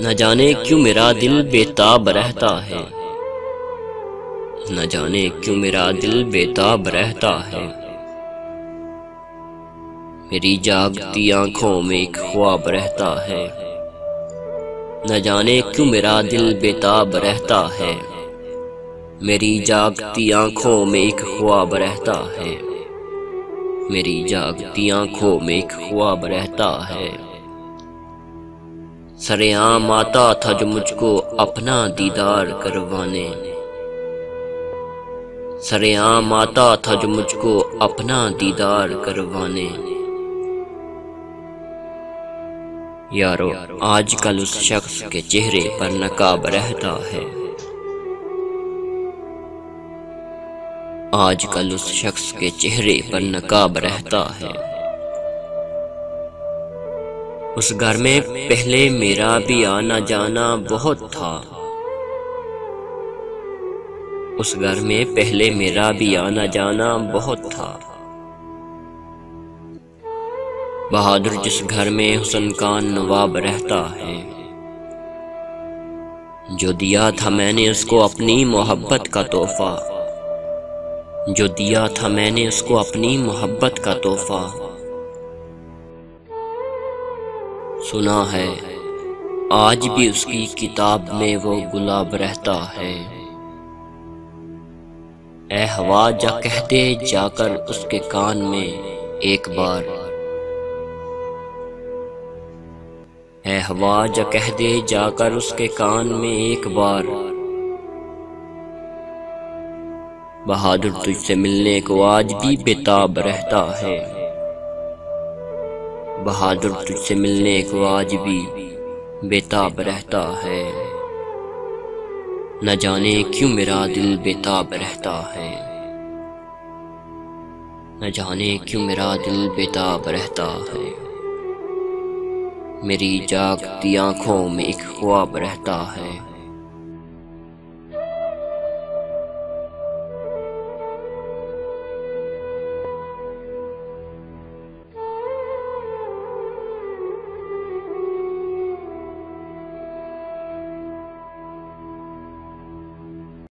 न जाने क्यों मेरा दिल बेताब रहता है, न जाने क्यों मेरा दिल बेताब रहता है। मेरी जागती आंखों में एक ख्वाब रहता है, न जाने क्यों मेरा दिल बेताब रहता है। मेरी जागती आंखों में एक ख्वाब रहता है, मेरी जागती आंखों में एक ख्वाब रहता है। सरेआम आता था जो मुझको अपना दीदार करवाने, सरेआम आता था जो मुझको अपना दीदार करवाने। यारो आजकल उस शख्स के चेहरे पर नकाब रहता है, आजकल उस शख्स के चेहरे पर नकाब रहता है। उस घर में पहले मेरा भी आना जाना बहुत था, उस घर में पहले मेरा भी आना जाना बहुत था। बहादुर जिस घर में हुस्न का नवाब रहता है, जो दिया था मैंने उसको अपनी मोहब्बत का तोहफा, जो दिया था मैंने उसको अपनी मोहब्बत का तोहफा। सुना है आज भी उसकी किताब में वो गुलाब रहता है। ए हवा जा कह दे जाकर उसके कान में एक बार, ए हवा जा कह दे जाकर उसके कान में एक बार। बहादुर तुझसे मिलने को आज भी बेताब रहता है, बहादुर तुझसे मिलने को आज भी बेताब रहता है। न जाने क्यों मेरा दिल बेताब रहता है, न जाने क्यों मेरा दिल बेताब रहता है। मेरी जागती आंखों में एक ख्वाब रहता है।